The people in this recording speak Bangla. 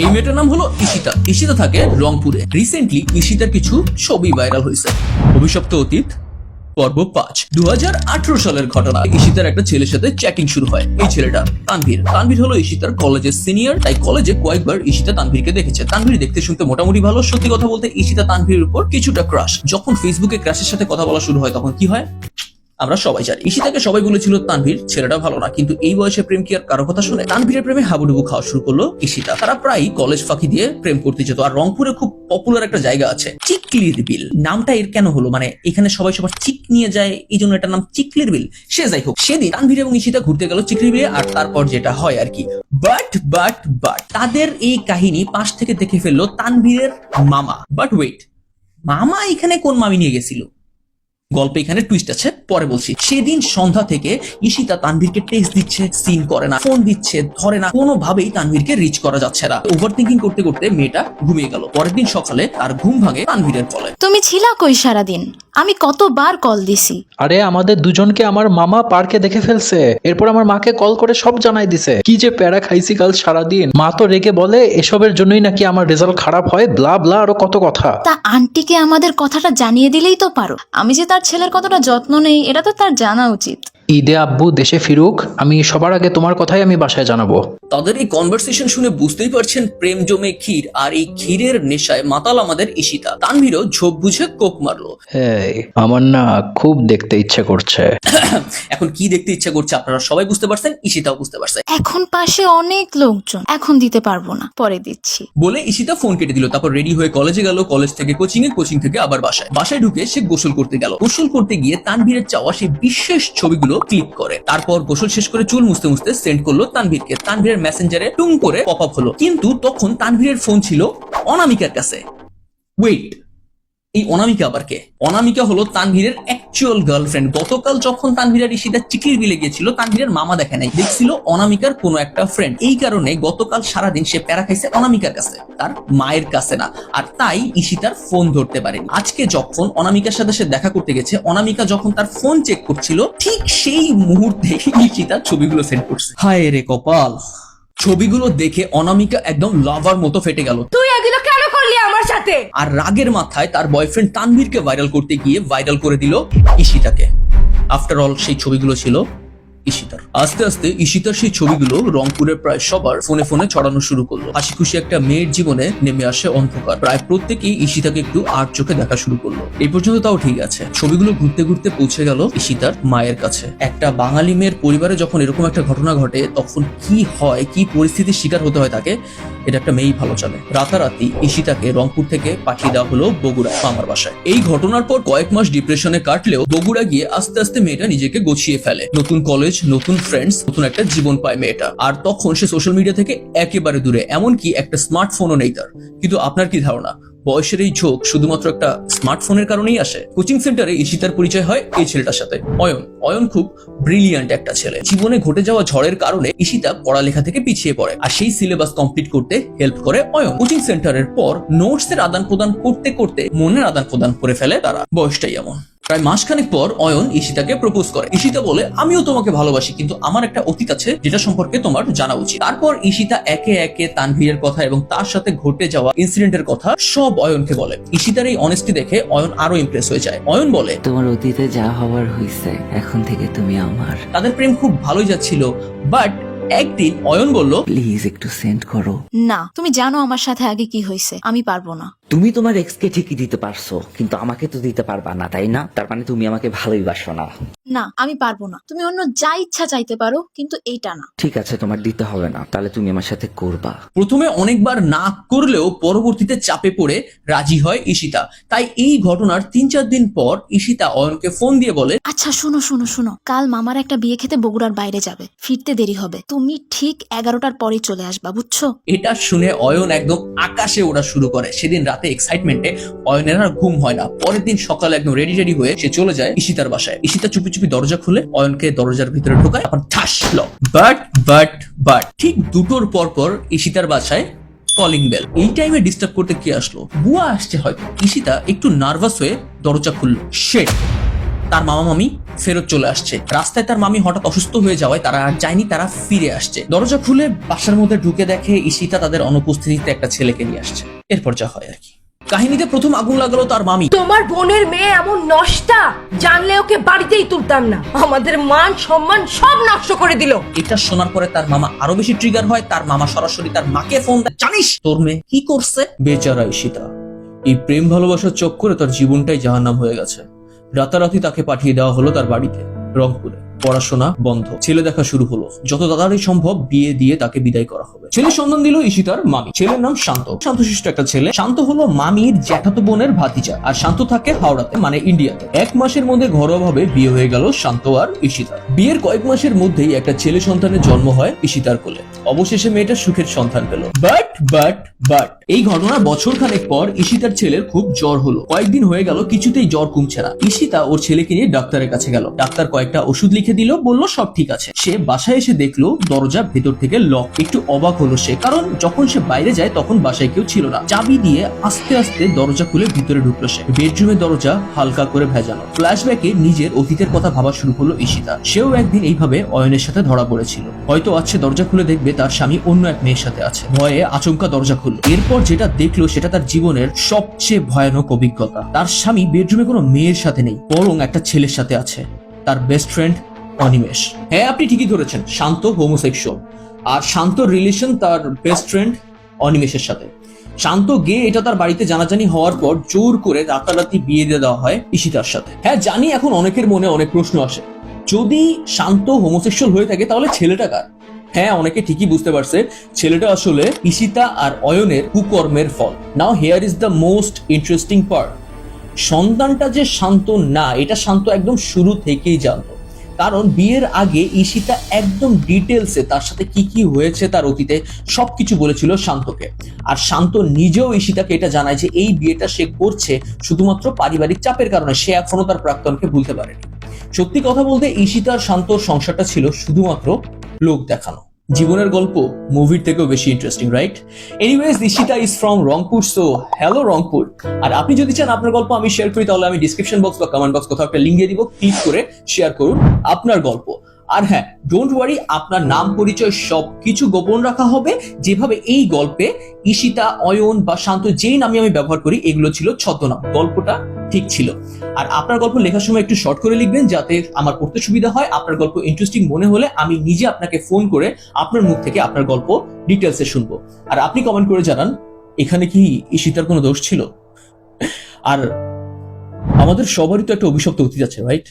এই মেয়েটার নাম হলো ঈশিতা। ঈশিতা থাকে রংপুরে। রিসেন্টলি ঈশিতার কিছু ছবি ভাইরাল হয়েছে। অভিশপ্ত অতীত পর্ব 5, 2018 সালের ঘটনা। ঈশিতার একটা ছেলের সাথে চ্যাটিং শুরু হয়। এই ছেলেটা তানভীর। তানভীর হলো ঈশিতার কলেজের সিনিয়র, তাই কলেজে কয়েকবার ঈশিতা তানভীরকে দেখেছে। তানভীর দেখতে শুনতে মোটামুটি ভালো। সত্যি কথা বলতে ঈশিতা তানভীরের উপর কিছুটা ক্রাশ। যখন ফেসবুকে ক্রাশের সাথে কথা বলা শুরু হয় তখন কি হয় আমরা সবাই জানি। ঈশিতাকে সবাই বলেছিল তানভীর ছেলেটা ভালো না, কিন্তু এই বয়সে প্রেম কি আর কারো কথা শুনে? তানভীরের প্রেমে হাবুডুবু খাওয়া শুরু করলো ঈশিতা। তারা প্রায় কলেজ ফাঁকি দিয়ে প্রেম করতে যেত। আর রংপুরে খুব পপুলার একটা জায়গা আছে চিকলির বিল। নামটা এর কেন হলো, মানে এখানে সবাই সবার চিক নিয়ে যায়, এই জন্য এটার নাম চিকলির বিল। সে যাই হোক, সেদিন তানভীর এবং ঈশিতা ঘুরতে গেল চিকলির বিলে। আর তারপর যেটা হয় আর কি, বাট তাদের এই কাহিনী পাশ থেকে দেখে ফেললো তানভীরের মামা। বাট ওয়েট, মামা এখানে কোন মামি নিয়ে গেছিল? গল্পে এখানে টুইস্ট আছে, পরে বলছি। সেদিন সন্ধ্যা থেকে ঈশিতা তানভীরকে টেক্সট দিচ্ছে, সিন করে না, ফোন দিচ্ছে, ধরে না, কোনোভাবেই তানভীরকে রিচ করা যাচ্ছে না। ওভার থিঙ্কিং করতে করতে মেয়েটা ঘুমিয়ে গেল। পরের দিন সকালে তার ঘুম ভাঙে তানভীরের কলে। তুমি ছিলা কই সারাদিন? আমি কতবার কল দিছি। আরে আমাদের দুজনকে আমার মামা পার্কে দেখে ফেলছে। এরপর আমার মাকে কল করে সব জানাই দিছে। কি যে প্যারা খাইছি কাল সারাদিন। মা তো রেগে বলে এসবের জন্যই নাকি আমার রেজাল্ট খারাপ হয়, ব্লা ব্লা আরো কত কথা। তা আন্টিকে আমাদের কথাটা জানিয়ে দিলেই তো পারো। আমি যে তার ছেলের কতটা যত্ন নেই এটা তো তার জানা উচিত। ঈদে আব্বু দেশে ফিরুক, আমি সবার আগে তোমার কথাই আমি বাসায় জানাবো। তাদের এই কনভারসেশন শুনে বুঝতেই পারছেন প্রেম জমে ক্ষীর, আর এই ক্ষীরের নেশায় মাতাল আমাদের ঈশিতা। তানভীরও ঝোপ বুঝে কোপ মারলো। হ্যাঁ, আমার না খুব দেখতে ইচ্ছে করছে। এখন কি দেখতে ইচ্ছা করছে আপনারা সবাই বুঝতে পারছেন, ঈশিতাও বুঝতে পারছে। এখন পাশে অনেক লোকজন, এখন দিতে পারবো না, পরে দিচ্ছি বলে ঈশিতা ফোন কেটে দিল। তারপর রেডি হয়ে কলেজে গেল, কলেজ থেকে কোচিং থেকে আবার বাসায় ঢুকে সে গোসল করতে গেল। গোসল করতে গিয়ে তানভীরের চাওয়া সেই বিশেষ ছবিগুলো ক্লিক করে। তারপর গোসল শেষ করে চুল মুছতে মুছতে সেন্ড করলো তানভীরকে। তানভীরের মেসেঞ্জারে টুং করে পপ আপ হলো, কিন্তু তখন তানভীরের ফোন ছিল অনামিকার কাছে। ওয়েট, এই অনামিকা আবার কে? অনামিকা হলো তানভীরের অ্যাকচুয়াল গার্লফ্রেন্ড। গতকাল যখন তানভীর আর ঈশিতা চিকির বিলে গিয়েছিল, তানভীরের মামা দেখে নাই, দেখছিল অনামিকার কোনো একটা ফ্রেন্ড। এই কারণে গতকাল সারাদিন সে প্যারা খাইছে অনামিকার কাছে, তার মায়ের কাছে না। আর তাই ঈশিতার ফোন ধরতে পারেনি। আজকে যখন অনামিকার সাথে সে দেখা করতে গেছে, অনামিকা যখন তার ফোন চেক করছিল, ঠিক সেই মুহূর্তে ঈশিতার ছবিগুলো সেন্ড করছে। হায় রে কপাল! ছবিগুলো দেখে অনামিকা একদম লাভার মতো ফেটে গেল। তুই এগুলো কেন করলি আমার সাথে? আর রাগের মাথায় তার বয়ফ্রেন্ড তানভীরকে ভাইরাল করতে গিয়ে ভাইরাল করে দিল ঈশিতাকে। আফটার অল সেই ছবিগুলো ছিল ঈশিতার। আস্তে আস্তে ঈশিতার সেই ছবিগুলো রংপুরের প্রায় সবার ফোনে ফোনে ছড়ানো শুরু করলো। হাসি খুশি একটা মেয়ের জীবনে নেমে আসে অন্ধকার। প্রায় প্রত্যেকেই ঈশিতাকে একটু আর চোখে দেখা শুরু করলো। এই পর্যন্ত তাও ঠিক আছে, ছবিগুলো ঘুরতে ঘুরতে পৌঁছে গেল ঈশিতার মায়ের কাছে। একটা বাঙালি মেয়ের পরিবারে যখন এরকম একটা ঘটনা ঘটে তখন কি হয়, কি পরিস্থিতির শিকার হতে হয় তাকে, এটা একটা মেয়েই ভালো জানে। রাতারাতি ঈশিতাকে রংপুর থেকে পাঠিয়ে দেওয়া হলো বগুড়া মামার বাসায়। এই ঘটনার পর কয়েক মাস ডিপ্রেশনে কাটলেও বগুড়া গিয়ে আস্তে আস্তে মেয়েটা নিজেকে গুছিয়ে ফেলে। নতুন কলেজ, নতুন ফ্রেন্ডস, নতুন একটা জীবন পায় মেয়েটা। আর তখন সে সোশ্যাল মিডিয়া থেকে একেবারে দূরে, এমনকি একটা স্মার্টফোনও নেই তার। কিন্তু আপনার কি ধারণা বয়সের এই ঝোঁক শুধুমাত্র একটা স্মার্টফোনের কারণেই আসে? কোচিং সেন্টারে ঈশিতার পরিচয় হয় এই ছেলেটার সাথে, অয়ন খুব ব্রিলিয়ান্ট একটা ছেলে। জীবনে ঘটে যাওয়া ঝড়ের কারণে ঈশিতা পড়ালেখা থেকে পিছিয়ে পড়ে, আর সেই সিলেবাস কমপ্লিট করতে হেল্প করে অয়ন। কোচিং সেন্টারের পর নোটস এর আদান প্রদান করতে করতে মনের আদান প্রদান করে ফেলে তারা। বয়সটাই এমন। প্রায় মাসখানেক পর অয়ন ঈশিতাকে প্রপোজ করে। ঈশিতা বলে, আমিও তোমাকে ভালোবাসি, কিন্তু আমার একটা অতীত আছে যেটা সম্পর্কে তোমার জানা উচিত। তারপর ঈশিতা একে একে তানভীরের কথা এবং তার সাথে ঘটে যাওয়া ইনসিডেন্টের কথা সব অয়নকে বলে। ঈশিতার এই অনেস্টি দেখে অয়ন আরো ইমপ্রেস হয়ে যায়। অয়ন বলে, তোমার অতীতে যা হওয়ার হয়েছে, এখন থেকে তুমি আমার। তাদের প্রেম খুব ভালোই যাচ্ছিল, বাট একদিন অয়ন বলল, প্লিজ একটু সেন্ড করো। না, তুমি জানো আমার সাথে আগে কি হয়েছে, আমি পারবো না। তুমি তোমার এক্সকে ঠিকই দিতে পারছো, কিন্তু আমাকে তো দিতে পারবা না, তাই না? তার মানে তুমি আমাকে ভালোই বাসো না। না, আমি পারবো না। তুমি অন্য যা ইচ্ছা চাইতে পারো, কিন্তু এইটা না। ঠিক আছে, তোমার দিতে হবে না, তাহলে তুমি আমার সাথে করবা। প্রথমে অনেকবার না করলেও পরবর্তীতে চাপে পড়ে রাজি হয় ঈশিতা। তাই এই ঘটনার 3-4 দিন পর ঈশিতা অয়নকে ফোন দিয়ে বলে, আচ্ছা শোনো, কাল মামার একটা বিয়ে খেতে বগুড়ার বাইরে যাবে, ফিরতে দেরি হবে, তুমি ঠিক 11টার পরেই চলে আসবা, বুঝছো? এটা শুনে অয়ন একদম আকাশে ওড়া শুরু করে। সেদিন রাতে এক্সাইটমেন্টে অয়নের আর ঘুম হয় না। পরের দিন সকালে একদম রেডি হয়ে সে চলে যায় ঈশিতার বাসায়। ঈশিতা চুপি চুপি দরজা খুলে অয়নকে দরজার ভিতরে ঢোকায়, এখন ঠাস লক। বাট ঠিক 2টোর পর ঈশিতার বাসায় কলিং বেল। এই টাইমে ডিস্টার্ব করতে কে আসলো? বুয়া আসছে হয়তো। ঈশিতা একটু নার্ভাস হয়ে দরজা খুললো। শিট, তার মামা মামি ফেরত চলে আসছে। রাস্তায় তার মামি হঠাৎ অসুস্থ হয়ে যাওয়ায় তারা আর যায়নি, তারা ফিরে আসছে। দরজা খুলে বাসার মধ্যে ঢুকে দেখে ঈশিতা তাদের অনুপস্থিতিতে একটা ছেলেকে নিয়ে আসছে। এরপর যা হয় আর কি। কাহিনীতে প্রথম আগুন লাগালো তার মামি। তোমার বোনের মেয়ে এমন নষ্টা, জানলে ওকে বাড়িতেই তুলতাম না, আমাদের মান সম্মান সব নষ্ট করে দিল। এটা শোনার পরে তার মামা আরো বেশি ট্রিগার হয়। তার মামা সরাসরি তার মাকে ফোন দেয়, জানিস তোর মেয়ে কি করছে? বেচারা ঈশিতা এই প্রেম ভালোবাসার চক্করে তার জীবনটাই জাহান্নাম হয়ে গেছে। রাতারাতি তাকে পাঠিয়ে দেওয়া হলো তার বাড়িতে, রংপুরে। পড়াশোনা বন্ধ, ছেলে দেখা শুরু হলো। যত তাড়াতাড়ি সম্ভব বিয়ে দিয়ে তাকে বিদায় করা হবে। ছেলে সন্ধান দিল ঈশিতার মামি। ছেলের নাম শান্ত, শান্তশিষ্ট একটা ছেলে। শান্ত হলো মামির জ্যাঠাতো বোনের ভাতিজা, আর শান্ত থাকে হাওড়াতে, মানে ইন্ডিয়াতে। 1 মাসের মধ্যে ঘরোয়াভাবে বিয়ে হয়ে গেল শান্ত আর ঈশিতার। বিয়ের কয়েক মাসের মধ্যেই একটা ছেলে সন্তানের জন্ম হয় ঈশিতার কোলে। অবশেষে মেয়েটা সুখের সন্তান পেল। বাট এই ঘটনার বছরখানেক পর ঈশিতার ছেলের খুব জ্বর হলো। কয়েকদিন হয়ে গেল, কিছুতেই জ্বর কমছে না। ঈশিতা ওর ছেলেকে নিয়ে ডাক্তারের কাছে গেল। ডাক্তার কয়েকটা ওষুধ লিখে দিল, বলল সব ঠিক আছে। সে বাসায় এসে দেখলো দরজা ভেতর থেকে লক। একটু অবাক হলো সে, কারণ যখন সে বাইরে যায় তখন বাসায় কেউ ছিল না। চাবি দিয়ে আস্তে আস্তে দরজা খুলে ভিতরে ঢুকলো সে। বেডরুমের দরজা হালকা করে ভেজানো। ফ্ল্যাশব্যাকে নিজের অতীতের কথা ভাবা শুরু করলো ঈশিতা। সেও একদিন এইভাবে অয়নের সাথে ধরা পড়েছিল। হয়তো আছে দরজা খুলে দেখবে তার স্বামী অন্য এক মেয়ের সাথে আছে। ভয়ে আচমকা দরজা খুলল। এরপর যেটা দেখলো সেটা তার জীবনের সবচেয়ে ভয়ানক অভিজ্ঞতা। তার স্বামী বেডরুমে কোনো মেয়ের সাথে নেই, বরং একটা ছেলের সাথে আছে, তার বেস্ট ফ্রেন্ড অনিমেষ। হ্যাঁ, আপনি ঠিকই ধরেছেন, শান্ত হোমোসেক্সুয়াল। আর শান্তর রিলেশন তার বেস্ট ফ্রেন্ড অনিমেষের সাথে। শান্ত গে এটা তার বাড়িতে জানাজানি হওয়ার পর জোর করে রাতারাতি বিয়ে দিয়ে দেওয়া হয় ঈশিতার সাথে। হ্যাঁ জানি, এখন অনেকের মনে অনেক প্রশ্ন আসে, যদি শান্ত হোমোসেক্সুয়াল হয়ে থাকে তাহলে ছেলেটা কার? হ্যাঁ, অনেকে ঠিকই বুঝতে পারছে, ছেলেটা আসলে ঈশিতা আর অয়নের কুকর্মের ফল। Now here is the most interesting part. সন্তানটা যে শান্ত না, এটা শান্ত একদম শুরু থেকেই জানতো। কারণ বিয়ের আগে ঈশিতা একদম ডিটেলসে তার সাথে কি কি হয়েছে তার অতীতে সবকিছু বলেছিল শান্তকে। আর শান্ত নিজেও ঈশিতাকে এটা জানায় যে এই বিয়েটা সে করছে শুধুমাত্র পারিবারিক চাপের কারণে। সে এখনো তার প্রাক্তনকে ভুলতে পারেনি। সত্যি কথা বলতে ঈশিতা আর শান্তর সংসারটা ছিল শুধুমাত্র লোক দেখানো। জীবনের গল্প মুভির থেকেও বেশি interesting, right? Anyways, Ishita is from Rangpur, so hello Rangpur. আর আপনি যদি চান আপনার গল্প আমি শেয়ার করি, তাহলে আমি ডিসক্রিপশন বক্স বা কমেন্ট বক্স কোথাও একটা লিঙ্ক দিয়ে দিব, ক্লিক করে শেয়ার করুন আপনার গল্প। আর হ্যাঁ, ডোন্ট ওয়ারি, আপনার নাম পরিচয় সবকিছু গোপন রাখা হবে। যেভাবে এই গল্পে ঈশিতা, অয়ন বা শান্ত যেই নামে আমি ব্যবহার করি এগুলো ছিল ছদ্মনাম। গল্পটা ঠিক ছিল। আর আপনার গল্প লেখার সময় একটু শর্ট করে লিখবেন যাতে আমার পড়তে সুবিধা হয়। আপনার গল্প ইন্টারেস্টিং মনে হলে আমি নিজে আপনাকে ফোন করে আপনার মুখ থেকে আপনার গল্প ডিটেলসে শুনবো। আর আপনি কমেন্ট করে জানান এখানে কি ঈশিতার কোনো দোষ ছিল? আর আমাদের সবারই তো একটা অভিশপ্ত অতীত আছে, রাইট?